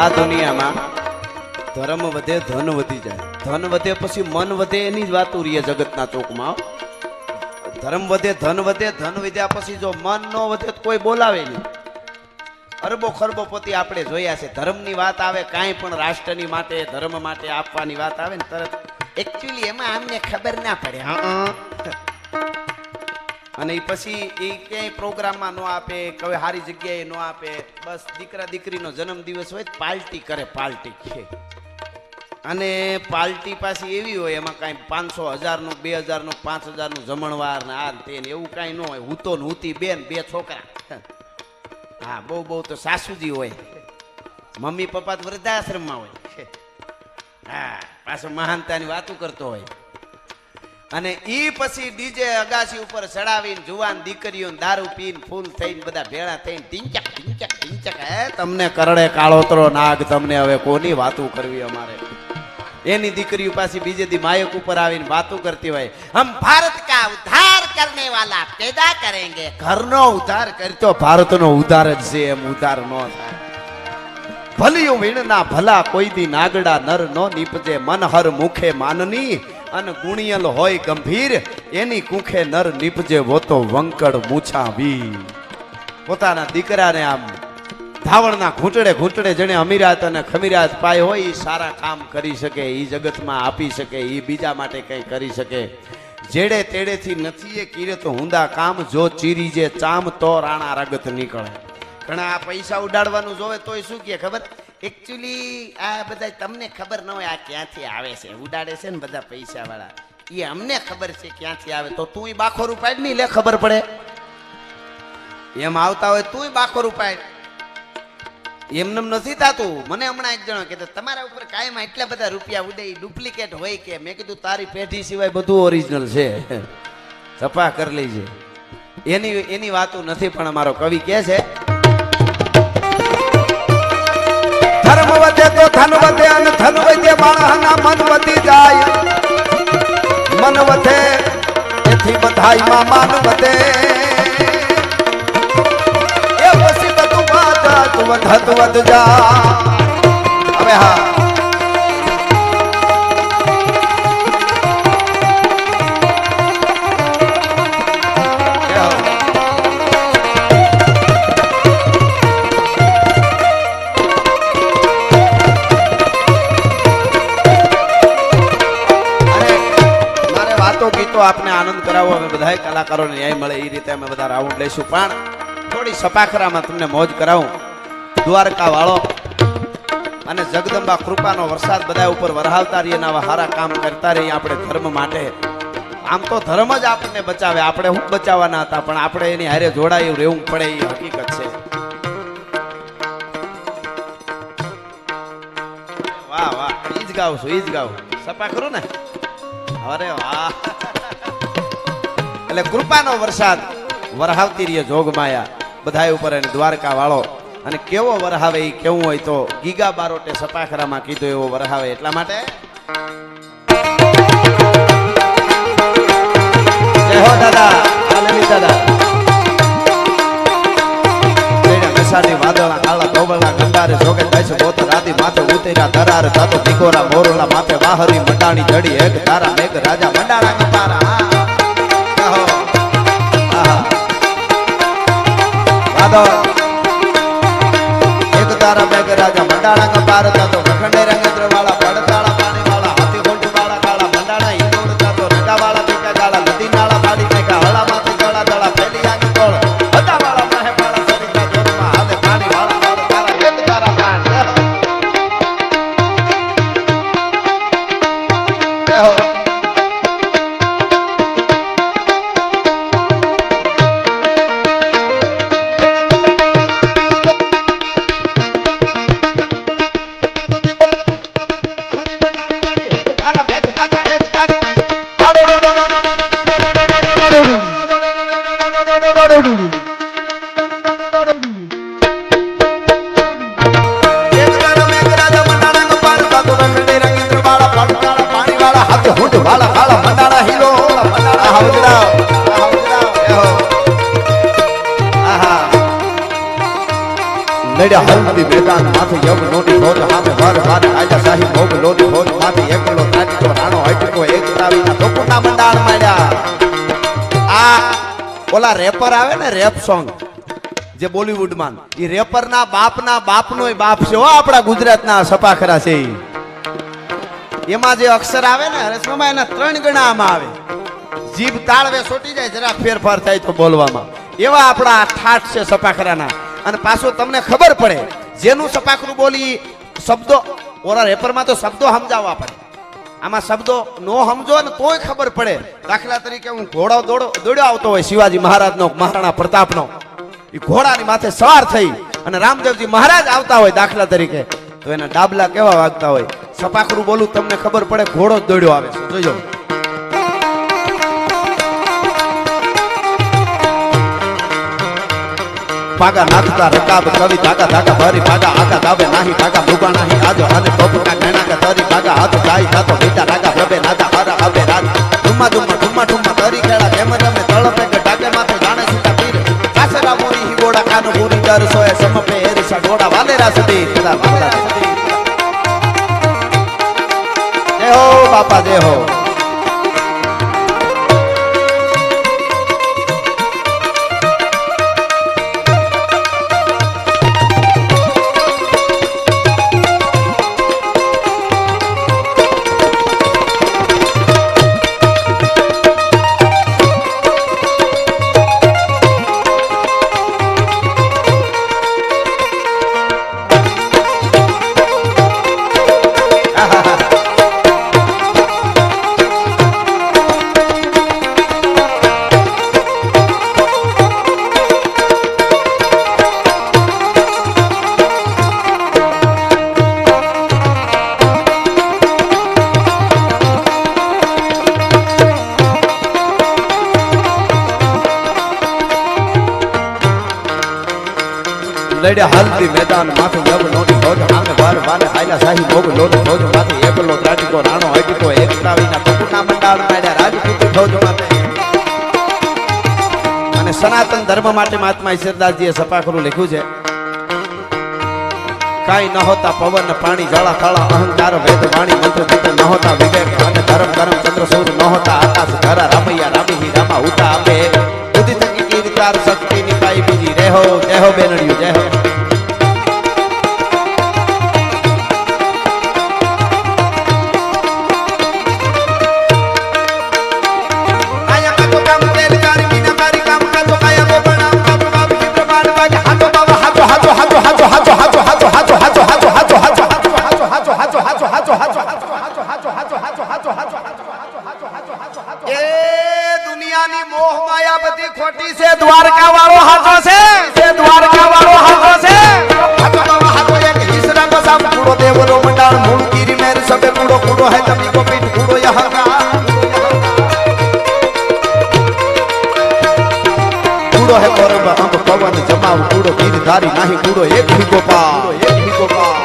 આ દુનિયામાં ધર્મ વધે ધન વધી જાય, ધન વધે પછી મન વધે, એની જ વાતો રીએ જગતના ચોકમાં. ધર્મ વધે ધન વધે, ધન વધ્યા પછી જો મન ન વધે તો કોઈ બોલાવે નહીં. અરબો ખરબોપતિ આપણે જોયા છે. ધર્મની વાત આવે, કાંઈ પણ રાષ્ટ્રની માટે ધર્મ માટે આપવાની વાત આવે ને તરત એકચ્યુઅલી એમાં અમને ખબર ના પડે. અને પછી એ ક્યાંય પ્રોગ્રામમાં ન આપે, કોઈ સારી જગ્યાએ ન આપે. બસ દીકરા દીકરીનો જન્મદિવસ હોય તો પાર્ટી કરે, પાર્ટી છે. અને પાર્ટી પાછી એવી હોય એમાં કાંઈ 500,000નું 2,000નું 5,000નું જમણવાર ને આ તે એવું કાંઈ ન હોય. હું તો નૂતી બેન, 2 છોકરા. હા, બહુ તો સાસુજી હોય, મમ્મી પપ્પા તો વૃદ્ધાશ્રમમાં હોય. હા, પાછો મહાનતાની વાતો કરતો હોય. અને ઈ પછી ડીજે અગાસી ઉપર ચડાવીને જુવાન દીકરીઓ દારૂ પીને ફૂલ થઈને બધા ભેળા થઈને ટીંચક ટીંચક ટીંચક. હે તમને કરડે કાળોતરો નાગ, તમને હવે કોની વાતો કરવી અમારે? એની દીકરીઓ પાછી બીજે દી માયક ઉપર આવીને વાતો કરતી હોય, હમ ભારત કા ઉદ્ધાર કરને વાલા પેદા કરેંગે. ઘરનો ઉદ્ધાર કરતો ભારતનો ઉદ્ધાર જ છે, એમ ઉદ્ધાર ન થાય. ભલિયું વીણના ભલા કોઈ દી નાગડા નર નો નીપજે. મન હર મુખે માનની અને ગુણિયલ હોય ગંભીર, એની કુખે નર નીપજે વો તો વંકડ મૂછા વી. પોતાના દીકરાને આમ ધાવણના ઘૂંટડે જેને અમીરાત અને ખમીરાત પાય હોય એ સારા કામ કરી શકે, એ જગતમાં આપી શકે, એ બીજા માટે કંઈ કરી શકે. જેડે તેડેથી નથી એ કીરે તો હુંદા કામ, જો ચીરી જે ચામ તો રાણા રગત નીકળે. ઘણા આ પૈસા ઉડાડવાનું જોવે તોય શું કે ખબર, એકચ્યુઅલી આ બધા તમને ખબર ન હોય આ ક્યાંથી આવે છે. ઉડાડે છે ને બધા પૈસા વાળા, એ અમને ખબર છે ક્યાંથી આવે. તો તું બાખો રૂપાય નહીં લે, ખબર પડે એમ આવતા હોય તું બાખો રૂપાય. એમનેમ નથી થતું. મને હમણાં એક જણો કીધું તમારા ઉપર કાયમ એટલા બધા રૂપિયા ઉડે, ડુપ્લિકેટ હોય કે? મેં કીધું તારી પેઢી સિવાય બધું ઓરિજિનલ છે, સફા કરી લેજે. એની વાતો નથી. પણ અમારો કવિ કહે છે, ધર્મ વધે તો ધન વધે અને ધન વધે માણસના મન વધી જાય. મન વધે એથી બધાયમાં માન વધે. એ પછી બધું વધત વધ જા. હવે હા, ગીતો આપને આનંદ કરાવો. અમે બધા કલાકારોને ન્યાય મળે એ રીતે અમે બધા રાઉન્ડ લઈશું. પણ થોડી સપાખરામાં તમને મોજ કરાવું. દ્વારકા વાળો અને જગદંબા કૃપાનો વરસાદ બધા ઉપર વરહાવતા રહીએ ને આવા સારા કામ કરતા રહીએ આપણે ધર્મ માટે. આમ તો ધર્મ જ આપણને બચાવે, આપણે શું બચાવવાના હતા, પણ આપણે એની હારે જોડાયું રહેવું પડે, એ હકીકત છે. વાહ વાહ, ઈ જ ગાઉં છું, ઈ જ ગાઉં. સપાખરું ને, અરે વાહ. એટલે કૃપાનો વરસાદ વરહાવતી રહીએ જોગમાયા બધા ઉપર. અને દ્વારકા વાળો અને કેવો વરહાવે એ કેવું હોય તો ગીગા બારોટે સપાખરામાં કીધું એવો વરહાવે. એટલા માટે જય હો દાદા, આનંદી દાદા. મેસાની વાદળા કાળા ધોબળના ગંગારે જોગે બેસે બોતર આદિ માથે ઉતર્યા ધરાર જાતો દીકોરા મોરલા માથે વાહરી મંડાણી જડી એક તારા મેઘ રાજા મંડાણા ગંબારા. એક તારા મેઘ રાજા મંડાણા ગંબાર જાતો વખંડે રંગેન્દ્ર વાળા પડતાળા પાણી વાળા હાથી ખોંડ વાળા કાળા મંડાણા હિંડોળ જાતો રંગા વાળા ટીકા ગાળા નદી નાળા પાડી નાખા હળા માથે ગળા દળા ફેલી આંગી તોળ બધા વાળા મહે વાળા સરિતા જોરમાં હાથે પાણી વાળા વાળા તારા એક તારા પાણી. હલ્દી મેદાન માથે યમ નોની ભોજ હામે વર વારે આજા શાહી ભોગ લોની ભોજ માથી એકલો ત્રાટકો રાણો હટકો એક તાવીના ટોકુના મંડાણ માંડ્યા. આ ઓલા રેપર આવે ને રેપ સોંગ જે બોલીવુડમાં, ઈ રેપરના બાપનોય બાપ છે હો આપણા ગુજરાતના સપાખરા છે. એમાં જે અક્ષર આવે ને રસમાં એના 3 ગણા આમાં આવે. જીભ તાળવે સોટી જાય જરાક ફેરફાર થાય તો બોલવામાં. એવા આપણા ઠાઠ છે સપાખરાના. અને પાછું તમને ખબર પડે જેનું સપાખરું બોલી શબ્દો ઓરા રેપરમાં તો શબ્દો સમજાવવા પડે. આમાં શબ્દો નો સમજો ને તોય ખબર પડે. દાખલા તરીકે હું દોડ્યો આવતો હોય શિવાજી મહારાજનો મહારાણા પ્રતાપનો, એ ઘોડાની માથે સવાર થઈ અને રામદેવજી મહારાજ આવતા હોય દાખલા તરીકે, તો એના ડાબલા કેવા વાગતા હોય. સપાખરું બોલું તમને ખબર પડે ઘોડો જ દોડ્યો આવે છે. જોજો પાગા નાથતા રકાબ કવિ ધાગા ધાગા ભરી પાગા આગા દાવે નાહી પાગા મુગા નાહી આજો અને ટોપકા ઘણા કે તરી પાગા હાથ જાય જાતો બીજા રાગા રબે નાદા હરા આવે રાત ધુમ્મા ધુમ્મા ઠુમ્મા ઠુમ્મા તરી ખેડા જેમ તમે તળપે કે ડાકે માથે જાણે સીતા પીર કાસરા મોરી હી ગોડા કાનો પૂરી દર સોય સમપે એરસા ગોડા વાલે રાસદી કદા વાલા જય હો બાપા જય હો. લડ્યા હલ્દી મેદાન માથે જબ લોની ભોજ આમે વાર વાલે આયલા શાહી ભોગ લોની ભોજ માથે એકલો ત્રાટકો રાણો હટકો એકતાવીના ટુકુના મંડાળ માંડ્યા રાજપૂતી ભોજ માથે. અને સનાતન ધર્મ માટે મહાત્મા ઈશ્વરદાસજીએ સપાખરું લખ્યું છે. કાઈ ન હોતા પવન પાણી જળા થળા અહંકાર વેદ વાણી મંત્ર ચિત્ર ન હોતા વિવેક અને ધર્મ કરમ ચંદ્ર સૂર્ય ન હોતા આકાશ ધરા રામૈયા રામી રામા ઉતા આપે બુદ્ધિ થકી કીર્તાર શક્તિ ની પાઈ બીજી રેહો દેહો બેનડિયું જય હો. દ્વારકા વાળો હાથો છે દ્વારકા વાળો હાથો છે હાથો બાવા હાથો એક ઈસરા કો સામ કુડો દેવરો મંડાળ મૂળ ગીરી મેર સબે કુડો કુડો હે તમી કો પીઠ કુડો યહકા કુડો હે પરબ અંબ પવન જમાવ કુડો ગીરધારી નહીં કુડો એક હી ગોપાલ એક હી ગોપાલ.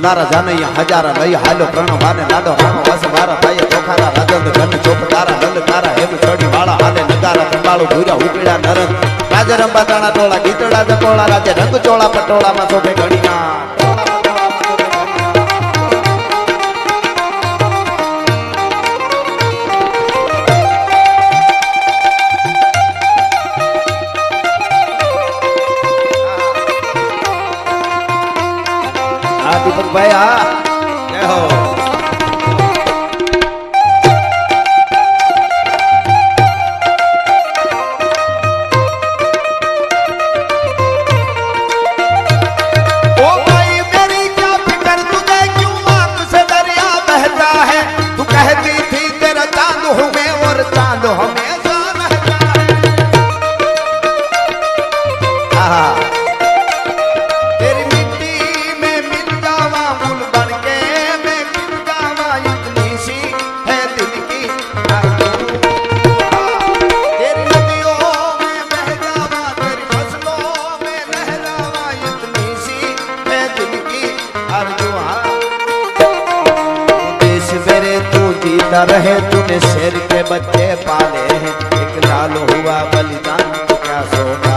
નારા જાનૈયા હજારા લઈ હાલો પ્રણવ વાને લાડો રાણો વાસ મારા થાય ચોખારા રાજંદ ઘન ચોપ તારા લલ તારા હેમ ચડી વાળા હાલે નગારા કંબાળો ભૂરા ઉકળ્યા નરન રાજરંબા તાણા ટોળા ગીતડા જપોળા રાજે રંગ ચોળા પટોળામાં શોભે ગણીના. દીપકભાઈ હા જય હો. रहे तूने शेर के बच्चे पाले हैं एक लाल हुआ बलिदान तो क्या सोना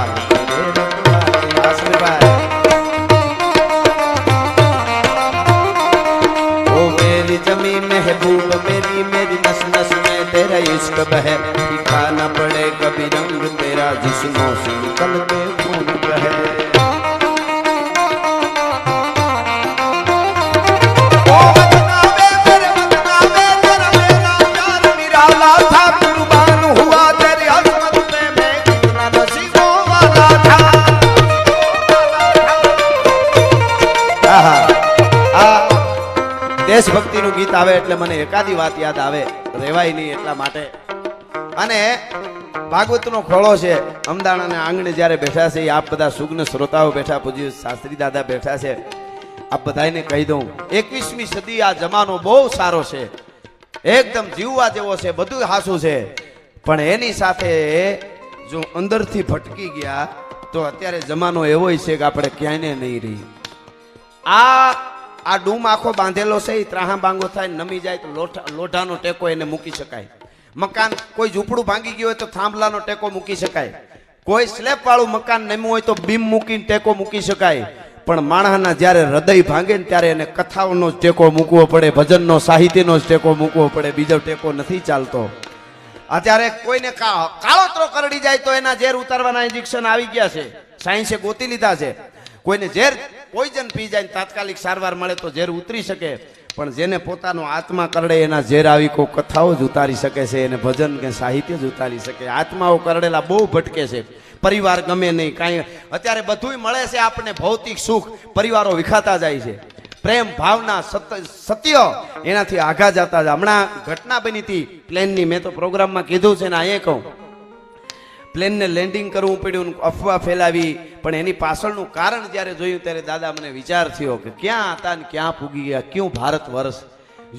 जिसनो संकल्पे खून कहे ओ वतनावे मेरे वतनावे तेरा मेरा प्यार निराला था कुर्बान हुआ तेरी अजमत पे मैं कितना नसीबों वाला था દેશભક્તિનું ગીત આવે એટલે મને એકાદી વાત યાદ આવે રેવાય નહીં એટલા માટે અને ભાગવતનો ખોળો છે અમદાવાદના આંગણે જ્યારે બેઠા છે આપ બધા સુગ્ન શ્રોતાઓ બેઠા પૂજ્ય શાસ્ત્રી દાદા બેઠા છે આપ બધાને કહી દઉં 21મી સદી આ જમાનો બહુ સારો છે એકદમ જીવવા જેવો છે બધું હાસું છે પણ એની સાથે જો અંદરથી ભટકી ગયા તો અત્યારે જમાનો એવો છે કે આપણે ક્યાંય નહીં રહી આ ડૂમ આખો બાંધેલો છે ત્રાહા બાંગો થાય નમી જાય તો લોઢાનો ટેકો એને મૂકી શકાય મકાન કોઈ ઝૂંપડું ભાંગી ગયું હોય તો થાંભલાનો ટેકો મૂકી શકાય કોઈ સ્લેબ વાળું મકાન નમ્યું હોય તો બીમ મૂકીને ટેકો મૂકી શકાય પણ માણસના જ્યારે હૃદય ભાંગે ને ત્યારે એને કથાઓનો જ ટેકો મૂકવો પડે ભજનનો સાહિત્યનો જ ટેકો મૂકવો પડે બીજો ટેકો નથી ચાલતો અત્યારે કોઈને કાળોતરો કરડી જાય તો એના ઝેર ઉતારવાના ઇન્જેક્શન આવી ગયા છે સાયન્સે ગોતી લીધા છે કોઈને ઝેર પોઈઝન પી જાય તાત્કાલિક સારવાર મળે તો ઝેર ઉતરી શકે પણ જેને પોતાનો આત્મા કરડે એના ઝેર આવી કોઈ કથાઓ જ ઉતારી શકે છે એને ભજન કે સાહિત્ય જ ઉતારી શકે આત્માઓ કરડેલા બહુ ભટકે છે પરિવાર ગમે નહીં કાંઈ અત્યારે બધુંય મળે છે આપણને ભૌતિક સુખ પરિવારો વિખાતા જાય છે પ્રેમ ભાવના સત્ય એનાથી આઘા જતા જાય હમણાં ઘટના બની હતી પ્લેનની મેં તો પ્રોગ્રામમાં કીધું છે ને અહીંયા કહું પ્લેનને લેન્ડિંગ કરવું પડ્યું અફવા ફેલાવી પણ એની પાછળનું કારણ જ્યારે જોયું ત્યારે દાદા મને વિચાર થયો કે ક્યાં હતા ને ક્યાં પૂગી ગયા ક્યું ભારત વર્ષ